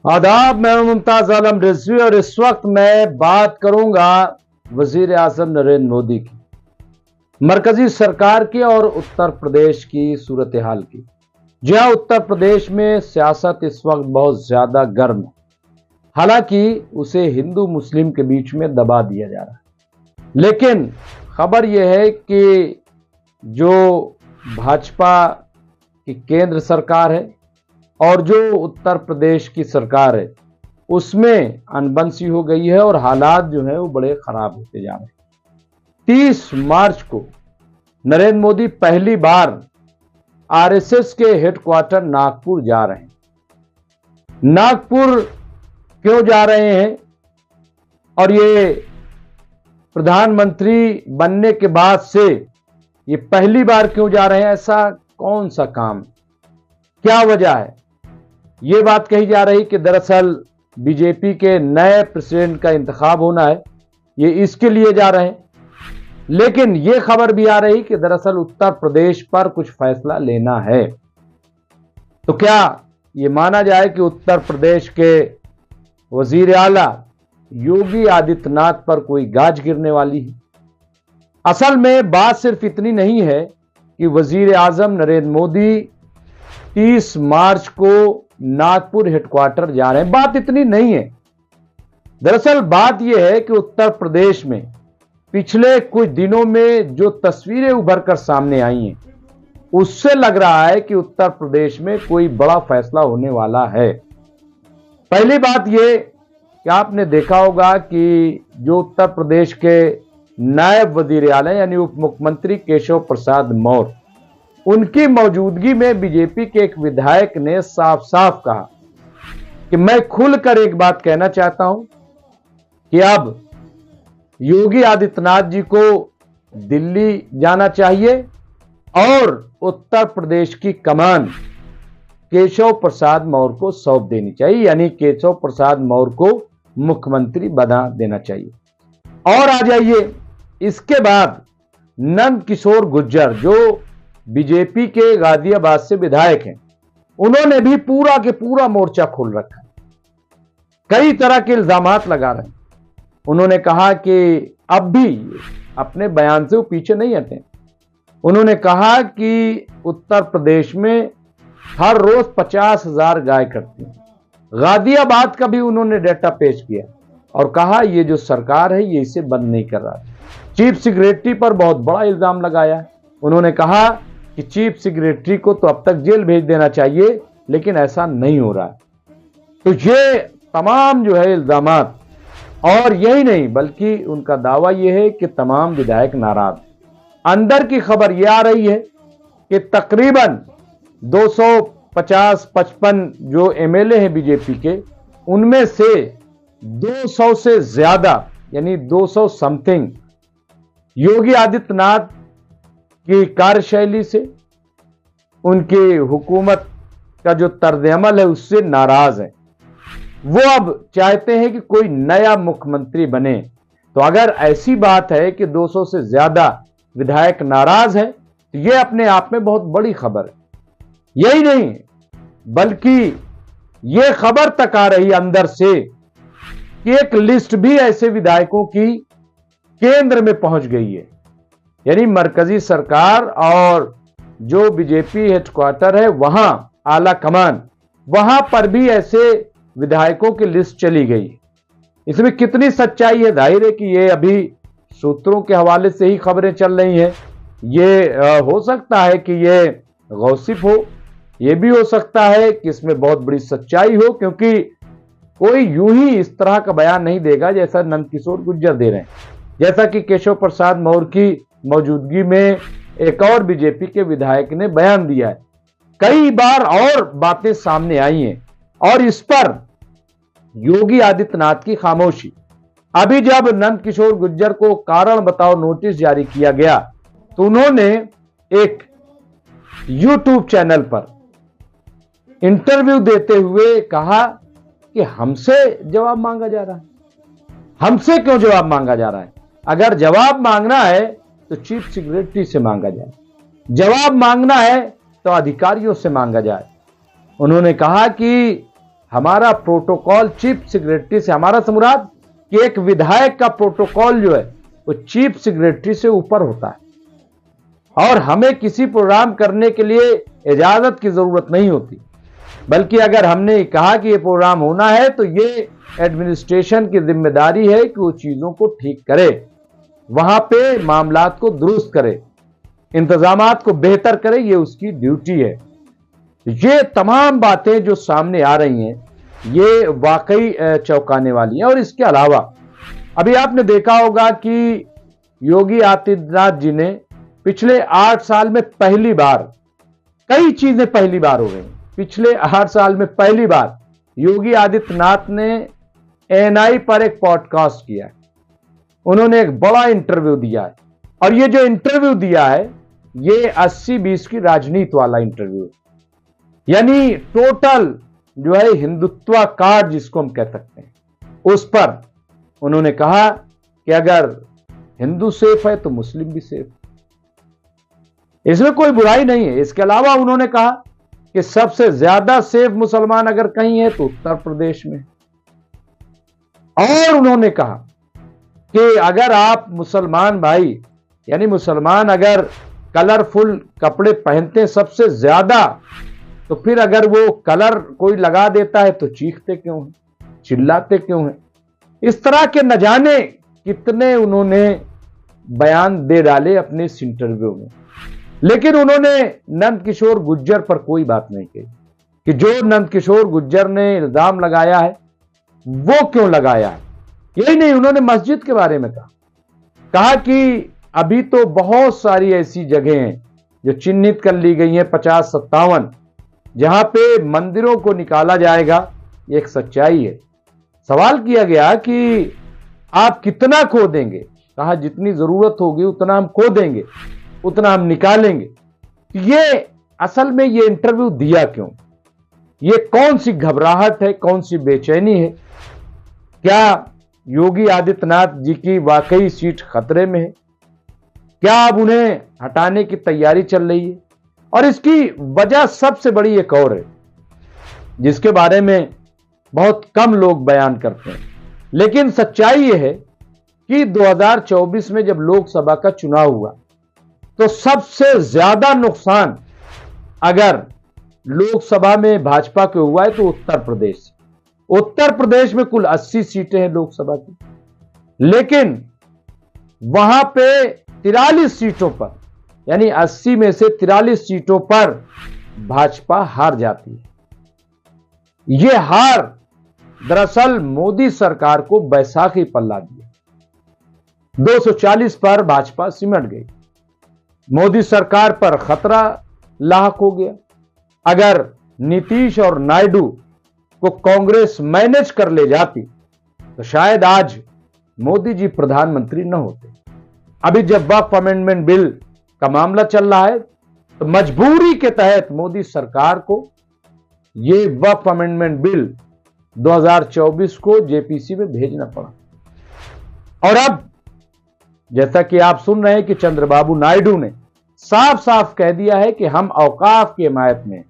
आदाब, मैं मुमताज आलम रिजवी और इस वक्त मैं बात करूंगा वजीर आजम नरेंद्र मोदी की, मरकजी सरकार की और उत्तर प्रदेश की सूरत हाल की। जहां उत्तर प्रदेश में सियासत इस वक्त बहुत ज्यादा गर्म है, हालांकि उसे हिंदू मुस्लिम के बीच में दबा दिया जा रहा है। लेकिन खबर यह है कि जो भाजपा की केंद्र सरकार है और जो उत्तर प्रदेश की सरकार है उसमें अनबंसी हो गई है और हालात जो है वो बड़े खराब होते जा रहे हैं। 30 मार्च को नरेंद्र मोदी पहली बार आरएसएस के हेडक्वार्टर नागपुर जा रहे हैं। नागपुर क्यों जा रहे हैं और ये प्रधानमंत्री बनने के बाद से ये पहली बार क्यों जा रहे हैं, ऐसा कौन सा काम, क्या वजह है? ये बात कही जा रही कि दरअसल बीजेपी के नए प्रेसिडेंट का इंतखाब होना है, ये इसके लिए जा रहे हैं। लेकिन ये खबर भी आ रही कि दरअसल उत्तर प्रदेश पर कुछ फैसला लेना है। तो क्या ये माना जाए कि उत्तर प्रदेश के वजीर आला योगी आदित्यनाथ पर कोई गाज गिरने वाली है? असल में बात सिर्फ इतनी नहीं है कि वजीर आजम नरेंद्र मोदी 30 मार्च को नागपुर हेडक्वार्टर जा रहे हैं, बात इतनी नहीं है। दरअसल बात यह है कि उत्तर प्रदेश में पिछले कुछ दिनों में जो तस्वीरें उभर कर सामने आई हैं उससे लग रहा है कि उत्तर प्रदेश में कोई बड़ा फैसला होने वाला है। पहली बात यह कि आपने देखा होगा कि जो उत्तर प्रदेश के नायब वजीर आला यानी उप मुख्यमंत्री केशव प्रसाद मौर्य, उनकी मौजूदगी में बीजेपी के एक विधायक ने साफ साफ कहा कि मैं खुलकर एक बात कहना चाहता हूं कि अब योगी आदित्यनाथ जी को दिल्ली जाना चाहिए और उत्तर प्रदेश की कमान केशव प्रसाद मौर्य को सौंप देनी चाहिए, यानी केशव प्रसाद मौर्य को मुख्यमंत्री बना देना चाहिए। और आ जाइए, इसके बाद नंद किशोर गुर्जर जो बीजेपी के गाजियाबाद से विधायक हैं, उन्होंने भी पूरा के पूरा मोर्चा खोल रखा है, कई तरह के इल्जामात लगा रहे हैं। उन्होंने कहा कि अब भी अपने बयान से वो पीछे नहीं हटे। उन्होंने कहा कि उत्तर प्रदेश में हर रोज 50,000 गाय कटती हैं। गाजियाबाद का भी उन्होंने डेटा पेश किया और कहा ये जो सरकार है ये इसे बंद नहीं कर रहा है। चीफ सेक्रेटरी पर बहुत बड़ा इल्जाम लगाया है। उन्होंने कहा कि चीफ सेक्रेटरी को तो अब तक जेल भेज देना चाहिए, लेकिन ऐसा नहीं हो रहा है। तो ये तमाम जो है इल्जामात, और यही नहीं बल्कि उनका दावा यह है कि तमाम विधायक नाराज। अंदर की खबर यह आ रही है कि तकरीबन 250-55 जो एमएलए हैं बीजेपी के, उनमें से 200 से ज्यादा यानी 200 समथिंग योगी आदित्यनाथ की कार्यशैली से, उनकी हुकूमत का जो तर्ज अमल है उससे नाराज है। वो अब चाहते हैं कि कोई नया मुख्यमंत्री बने। तो अगर ऐसी बात है कि 200 से ज्यादा विधायक नाराज हैं तो ये अपने आप में बहुत बड़ी खबर है। यही नहीं बल्कि ये खबर तक आ रही अंदर से कि एक लिस्ट भी ऐसे विधायकों की केंद्र में पहुंच गई है, यानी मरकजी सरकार और जो बीजेपी हेडक्वार्टर है वहां आला कमान, वहां पर भी ऐसे विधायकों की लिस्ट चली गई। इसमें कितनी सच्चाई है, जाहिर है कि ये अभी सूत्रों के हवाले से ही खबरें चल रही हैं। ये हो सकता है कि ये गौसिप हो, ये भी हो सकता है कि इसमें बहुत बड़ी सच्चाई हो, क्योंकि कोई यूं ही इस तरह का बयान नहीं देगा जैसा नंद किशोर गुर्जर दे रहे हैं। जैसा कि केशव प्रसाद मौर्य की मौजूदगी में एक और बीजेपी के विधायक ने बयान दिया है। कई बार और बातें सामने आई हैं और इस पर योगी आदित्यनाथ की खामोशी। अभी जब नंद किशोर गुर्जर को कारण बताओ नोटिस जारी किया गया तो उन्होंने एक यूट्यूब चैनल पर इंटरव्यू देते हुए कहा कि हमसे जवाब मांगा जा रहा है। हमसे क्यों जवाब मांगा जा रहा है? अगर जवाब मांगना है तो चीफ सेक्रेटरी से मांगा जाए, जवाब मांगना है तो अधिकारियों से मांगा जाए। उन्होंने कहा कि हमारा प्रोटोकॉल चीफ सेक्रेटरी से, हमारा मुराद कि एक विधायक का प्रोटोकॉल जो है वो चीफ सेक्रेटरी से ऊपर होता है और हमें किसी प्रोग्राम करने के लिए इजाजत की जरूरत नहीं होती, बल्कि अगर हमने कहा कि ये प्रोग्राम होना है तो ये एडमिनिस्ट्रेशन की जिम्मेदारी है कि वो चीजों को ठीक करे, वहां पे मामलात को दुरुस्त करे, इंतजामात को बेहतर करे, ये उसकी ड्यूटी है। ये तमाम बातें जो सामने आ रही हैं ये वाकई चौंकाने वाली हैं। और इसके अलावा अभी आपने देखा होगा कि योगी आदित्यनाथ जी ने पिछले 8 साल में पहली बार, कई चीजें पहली बार हो गई, पिछले 8 साल में पहली बार योगी आदित्यनाथ ने एएनआई पर एक पॉडकास्ट किया है, उन्होंने एक बड़ा इंटरव्यू दिया है और ये जो इंटरव्यू दिया है ये 80-20 की राजनीति वाला इंटरव्यू, यानी टोटल जो है हिंदुत्व कार्ड जिसको हम कह सकते हैं, उस पर उन्होंने कहा कि अगर हिंदू सेफ है तो मुस्लिम भी सेफ, इसमें कोई बुराई नहीं है। इसके अलावा उन्होंने कहा कि सबसे ज्यादा सेफ मुसलमान अगर कहीं है तो उत्तर प्रदेश में, और उन्होंने कहा कि अगर आप मुसलमान भाई, यानी मुसलमान अगर कलरफुल कपड़े पहनते हैं सबसे ज्यादा, तो फिर अगर वो कलर कोई लगा देता है तो चीखते क्यों हैं, चिल्लाते क्यों हैं। इस तरह के न जाने कितने उन्होंने बयान दे डाले अपने इस इंटरव्यू में, लेकिन उन्होंने नंदकिशोर गुर्जर पर कोई बात नहीं कही कि जो नंदकिशोर गुर्जर ने इल्जाम लगाया है वो क्यों लगाया है। यही नहीं, उन्होंने मस्जिद के बारे में कहा कि अभी तो बहुत सारी ऐसी जगह हैं जो चिन्हित कर ली गई हैं, 50-57, जहां पे मंदिरों को निकाला जाएगा। ये एक सच्चाई है। सवाल किया गया कि आप कितना खो देंगे, कहा जितनी जरूरत होगी उतना हम खो देंगे, उतना हम निकालेंगे। ये असल में ये इंटरव्यू दिया क्यों, ये कौन सी घबराहट है, कौन सी बेचैनी है, क्या योगी आदित्यनाथ जी की वाकई सीट खतरे में है, क्या अब उन्हें हटाने की तैयारी चल रही है। और इसकी वजह सबसे बड़ी एक और है जिसके बारे में बहुत कम लोग बयान करते हैं, लेकिन सच्चाई यह है कि 2024 में जब लोकसभा का चुनाव हुआ तो सबसे ज्यादा नुकसान अगर लोकसभा में भाजपा को हुआ है तो उत्तर प्रदेश में कुल 80 सीटें हैं लोकसभा की, लेकिन वहां पे 43 सीटों पर, यानी 80 में से 43 सीटों पर भाजपा हार जाती है। यह हार दरअसल मोदी सरकार को बैसाखी पल्ला दिया, 240 पर भाजपा सिमट गई, मोदी सरकार पर खतरा लाहक हो गया। अगर नीतीश और नायडू को कांग्रेस मैनेज कर ले जाती तो शायद आज मोदी जी प्रधानमंत्री न होते। अभी जब वक्फ अमेंडमेंट बिल का मामला चल रहा है तो मजबूरी के तहत मोदी सरकार को ये वक्फ अमेंडमेंट बिल 2024 को जेपीसी में भेजना पड़ा। और अब जैसा कि आप सुन रहे हैं कि चंद्रबाबू नायडू ने साफ साफ कह दिया है कि हम औकाफ की हिमायत में,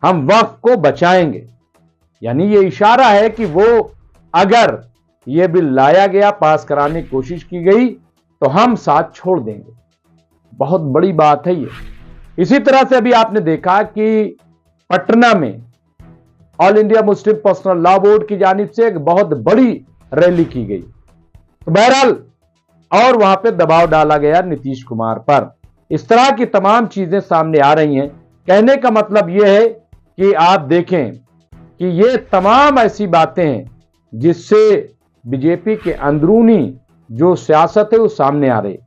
हम वक्फ को बचाएंगे, यानी ये इशारा है कि वो अगर ये बिल लाया गया, पास कराने की कोशिश की गई तो हम साथ छोड़ देंगे। बहुत बड़ी बात है ये। इसी तरह से अभी आपने देखा कि पटना में all India Muslim personal law board की जानिब से एक बहुत बड़ी रैली की गई, तो बहरहाल और वहां पे दबाव डाला गया नीतीश कुमार पर। इस तरह की तमाम चीजें सामने आ रही हैं। कहने का मतलब यह है कि आप देखें कि ये तमाम ऐसी बातें हैं जिससे बीजेपी के अंदरूनी जो सियासत है वो सामने आ रही।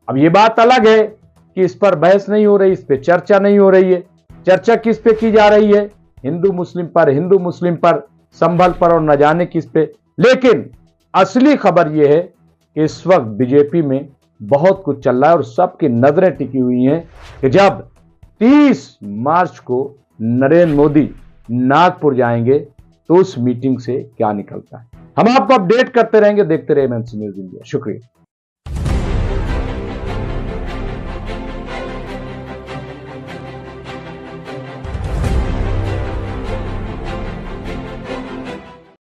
अब ये बात अलग है कि इस पर बहस नहीं हो रही, इस पर चर्चा नहीं हो रही है। चर्चा किस पे की जा रही है? हिंदू मुस्लिम पर, संभल पर और न जाने किस पे। लेकिन असली खबर यह है कि इस वक्त बीजेपी में बहुत कुछ चल रहा है और सबकी नजरें टिकी हुई हैं कि जब 30 मार्च को नरेंद्र मोदी नागपुर जाएंगे तो उस मीटिंग से क्या निकलता है। हम आपको अपडेट करते रहेंगे। देखते रहे एमएनसी न्यूज़ इंडिया। शुक्रिया।